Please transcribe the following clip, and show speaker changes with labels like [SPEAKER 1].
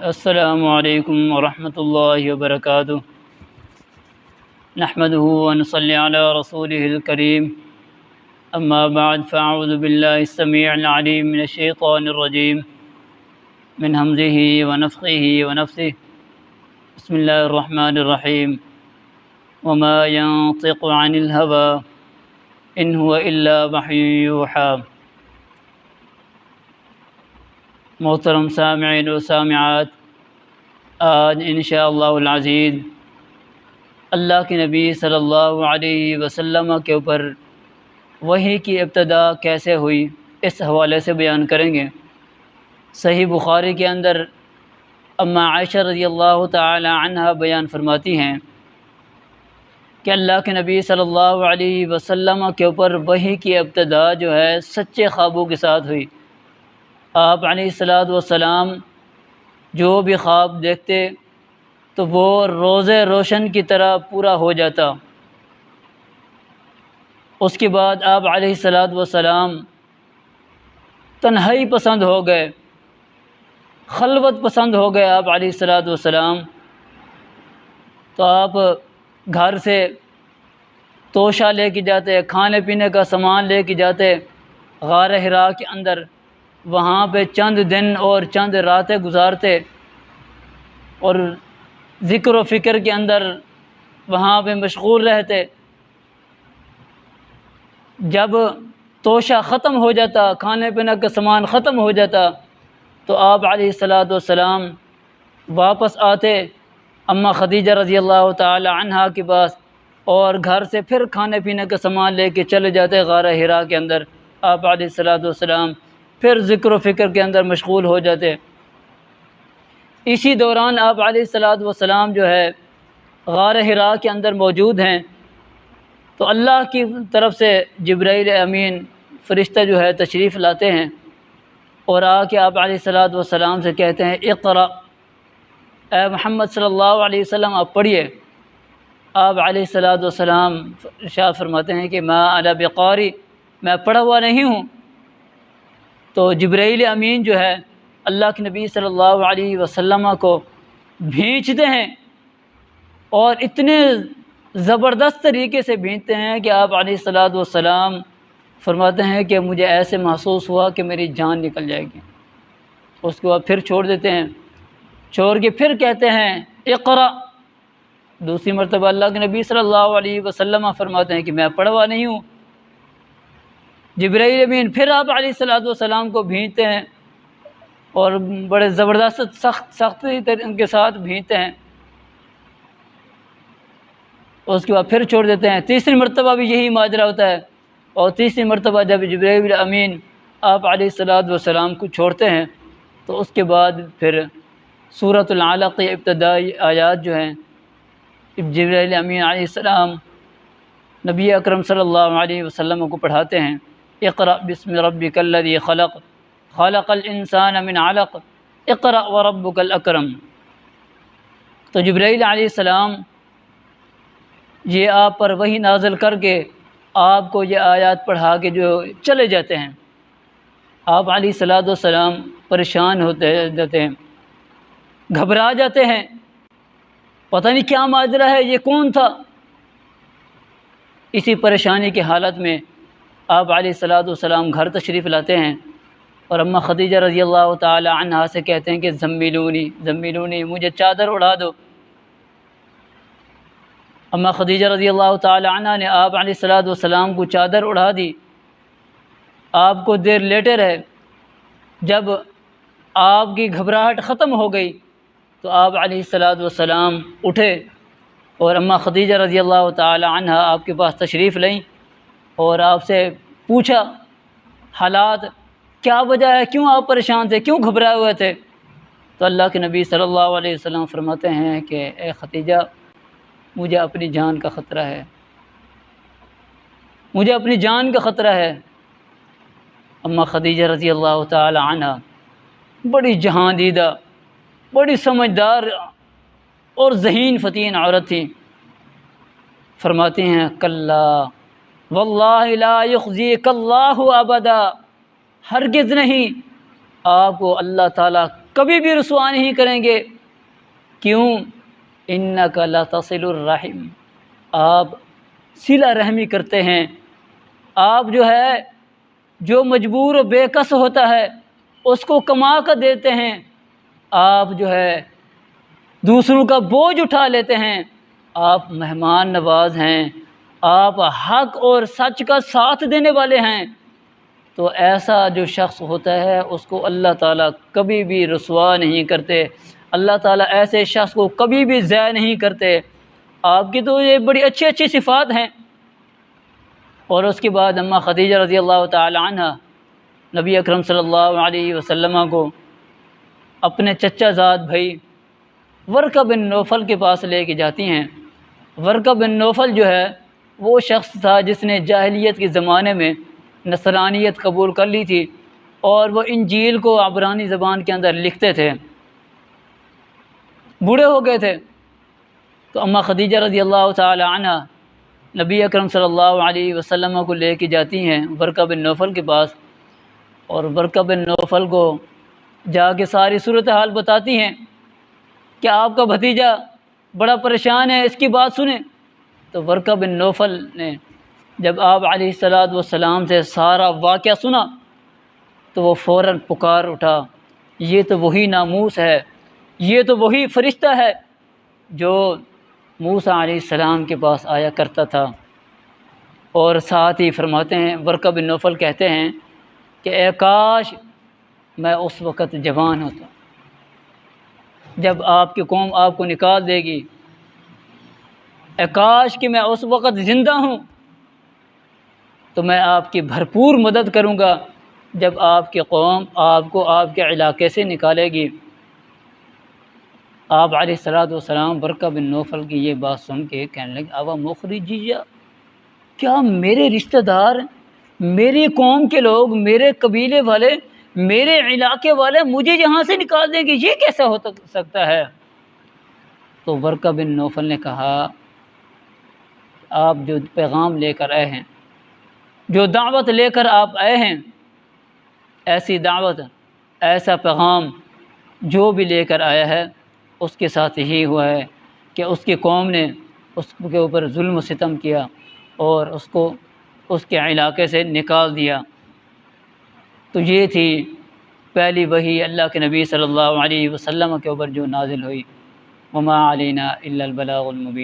[SPEAKER 1] السلام علیکم ورحمۃ اللہ وبرکاتہ۔ نحمدہ ونصلی علی رسولہ الکریم، اما بعد فاعوذ باللہ السمیع العلیم من الشیطان الرجیم من ہمزہ ونفخہ ونفثہ۔ بسم اللہ الرحمن الرحیم۔ وما ينطق عن الهوى ان هو الا وحی یوحی۔ محترم سامعین و سامعات، آج انشاءاللہ العزیز اللہ کے نبی صلی اللہ علیہ وسلم کے اوپر وحی کی ابتدا کیسے ہوئی اس حوالے سے بیان کریں گے۔ صحیح بخاری کے اندر اما عائشہ رضی اللہ تعالی عنہا بیان فرماتی ہیں کہ اللہ کے نبی صلی اللہ علیہ وسلم کے اوپر وحی کی ابتدا جو ہے سچے خوابوں کے ساتھ ہوئی۔ آپ علیہ الصلوۃ والسلام جو بھی خواب دیکھتے تو وہ روز روشن کی طرح پورا ہو جاتا۔ اس کے بعد آپ علیہ الصلوۃ والسلام تنہائی پسند ہو گئے، خلوت پسند ہو گئے آپ علیہ الصلوۃ والسلام۔ تو آپ گھر سے توشہ لے کے جاتے، کھانے پینے کا سامان لے کے جاتے غار حرا کے اندر، وہاں پہ چند دن اور چند راتیں گزارتے اور ذکر و فکر کے اندر وہاں پہ مشغول رہتے۔ جب توشہ ختم ہو جاتا، کھانے پینے کا سامان ختم ہو جاتا، تو آپ علیہ الصلوۃ والسلام واپس آتے اما خدیجہ رضی اللہ تعالی عنہا کے پاس، اور گھر سے پھر کھانے پینے کا سامان لے کے چلے جاتے غار حرا کے اندر۔ آپ علیہ الصلوۃ والسلام پھر ذکر و فکر کے اندر مشغول ہو جاتے۔ اسی دوران آپ علیہ الصلوۃ والسلام جو ہے غار حرا کے اندر موجود ہیں، تو اللہ کی طرف سے جبرائیل امین فرشتہ جو ہے تشریف لاتے ہیں اور آ کے آپ علیہ الصلوۃ والسلام سے کہتے ہیں اقرأ، اے محمد صلی اللہ علیہ وسلم آپ پڑھیے۔ آپ علیہ الصلوۃ والسلام ارشاد فرماتے ہیں کہ ما انا بقاری، میں پڑھا ہوا نہیں ہوں۔ تو جبرائیل امین جو ہے اللہ کے نبی صلی اللہ علیہ وسلم کو بھیجتے ہیں، اور اتنے زبردست طریقے سے بھیجتے ہیں کہ آپ علیہ الصلوۃ والسلام فرماتے ہیں کہ مجھے ایسے محسوس ہوا کہ میری جان نکل جائے گی۔ اس کے بعد پھر چھوڑ دیتے ہیں، چھوڑ کے پھر کہتے ہیں اقرأ۔ دوسری مرتبہ اللہ کے نبی صلی اللہ علیہ وسلم فرماتے ہیں کہ میں پڑھا ہوا نہیں ہوں۔ جبرائیل امین پھر آپ علیہ الصلوۃ والسلام کو بھیجتے ہیں، اور بڑے زبردست سختی کے ساتھ بھیجتے ہیں۔ اس کے بعد پھر چھوڑ دیتے ہیں۔ تیسری مرتبہ بھی یہی ماجرا ہوتا ہے، اور تیسری مرتبہ جب جبرائیل امین آپ علیہ الصلوۃ والسلام کو چھوڑتے ہیں، تو اس کے بعد پھر سورۃ العلق کی ابتدائی آیات جو ہیں جبرائیل امین علیہ السلام نبی اکرم صلی اللہ علیہ وسلم کو پڑھاتے ہیں۔ اقرأ بسم ربک الذی خلق، خلق الانسان من علق، اقرأ وربک الاکرم۔ تو جبرائیل علیہ السلام یہ آپ پر وحی نازل کر کے آپ کو یہ آیات پڑھا کے جو چلے جاتے ہیں۔ آپ علیہ الصلوۃ والسلام پریشان ہوتے جاتے ہیں، گھبرا جاتے ہیں، پتہ نہیں کیا ماجرا ہے، یہ کون تھا۔ اسی پریشانی کی حالت میں آپ علیہ الصلوۃ والسلام گھر تشریف لاتے ہیں، اور اما خدیجہ رضی اللہ تعالی عنہا سے کہتے ہیں کہ زملونی زملونی، مجھے چادر اڑا دو۔ اما خدیجہ رضی اللہ تعالی عنہا نے آپ علیہ الصلوۃ والسلام کو چادر اڑا دی، آپ کو دیر لیٹے رہے۔ جب آپ کی گھبراہٹ ختم ہو گئی تو آپ علیہ الصلوۃ والسلام اٹھے، اور اما خدیجہ رضی اللہ تعالی عنہا آپ کے پاس تشریف لائیں اور آپ سے پوچھا حالات کیا وجہ ہے، کیوں آپ پریشان تھے، کیوں گھبرائے ہوئے تھے۔ تو اللہ کے نبی صلی اللہ علیہ وسلم فرماتے ہیں کہ اے خدیجہ، مجھے اپنی جان کا خطرہ ہے، مجھے اپنی جان کا خطرہ ہے۔ اما خدیجہ رضی اللہ تعالی عنہا بڑی جہاں دیدہ، بڑی سمجھدار اور ذہین فتین عورت تھیں۔ فرماتی ہیں کلا واللہ لا یخزیک اللہ ابدا، ہرگز نہیں آپ کو اللہ تعالیٰ کبھی بھی رسوا نہیں کریں گے۔ کیوں؟ انک لتصل الرحم، آپ صلہ رحمی کرتے ہیں، آپ جو مجبور و بے کس ہوتا ہے اس کو کما کر دیتے ہیں، آپ دوسروں کا بوجھ اٹھا لیتے ہیں، آپ مہمان نواز ہیں، آپ حق اور سچ کا ساتھ دینے والے ہیں۔ تو ایسا جو شخص ہوتا ہے اس کو اللہ تعالیٰ کبھی بھی رسوا نہیں کرتے، اللہ تعالیٰ ایسے شخص کو کبھی بھی ضائع نہیں کرتے۔ آپ کی تو یہ بڑی اچھی اچھی صفات ہیں۔ اور اس کے بعد اماں خدیجہ رضی اللہ تعالی عنہ نبی اکرم صلی اللہ علیہ وسلم کو اپنے چچا زاد بھائی ورقہ بن نوفل کے پاس لے کے جاتی ہیں۔ ورقہ بن نوفل وہ شخص تھا جس نے جاہلیت کے زمانے میں نصرانیت قبول کر لی تھی، اور وہ انجیل کو عبرانی زبان کے اندر لکھتے تھے، بوڑھے ہو گئے تھے۔ تو اماں خدیجہ رضی اللہ تعالی عنہ نبی اکرم صلی اللہ علیہ وسلم کو لے کے جاتی ہیں ورقہ بن نوفل کے پاس، اور ورقہ بن نوفل کو جا کے ساری صورتحال بتاتی ہیں کہ آپ کا بھتیجا بڑا پریشان ہے، اس کی بات سنیں۔ تو ورقہ بن نوفل نے جب آپ علیہ السلام سے سارا واقعہ سنا تو وہ فوراً پکار اٹھا، یہ تو وہی ناموس ہے، یہ تو وہی فرشتہ ہے جو موسیٰ علیہ السلام کے پاس آیا کرتا تھا۔ اور ساتھ ہی فرماتے ہیں، ورقہ بن نوفل کہتے ہیں کہ اے کاش میں اس وقت جوان ہوتا، جب آپ کی قوم آپ کو نکال دے گی، اے کاش کہ میں اس وقت زندہ ہوں تو میں آپ کی بھرپور مدد کروں گا جب آپ کی قوم آپ کو آپ کے علاقے سے نکالے گی۔ آپ علیہ السلام ورقہ بن نوفل کی یہ بات سن کے کہنے لگے، اوا مخرجیہ، کیا میرے رشتہ دار، میری قوم کے لوگ، میرے قبیلے والے، میرے علاقے والے مجھے یہاں سے نکال دیں گے؟ یہ کیسا ہو سکتا ہے؟ تو ورقہ بن نوفل نے کہا، آپ جو پیغام لے کر آئے ہیں، جو دعوت لے کر آپ آئے ہیں، ایسی دعوت، ایسا پیغام جو بھی لے کر آیا ہے اس کے ساتھ یہی ہوا ہے کہ اس کی قوم نے اس کے اوپر ظلم و ستم کیا اور اس کو اس کے علاقے سے نکال دیا۔ تو یہ تھی پہلی وحی اللہ کے نبی صلی اللہ علیہ وسلم کے اوپر جو نازل ہوئی۔ وما علینا الا البلاغ المبین۔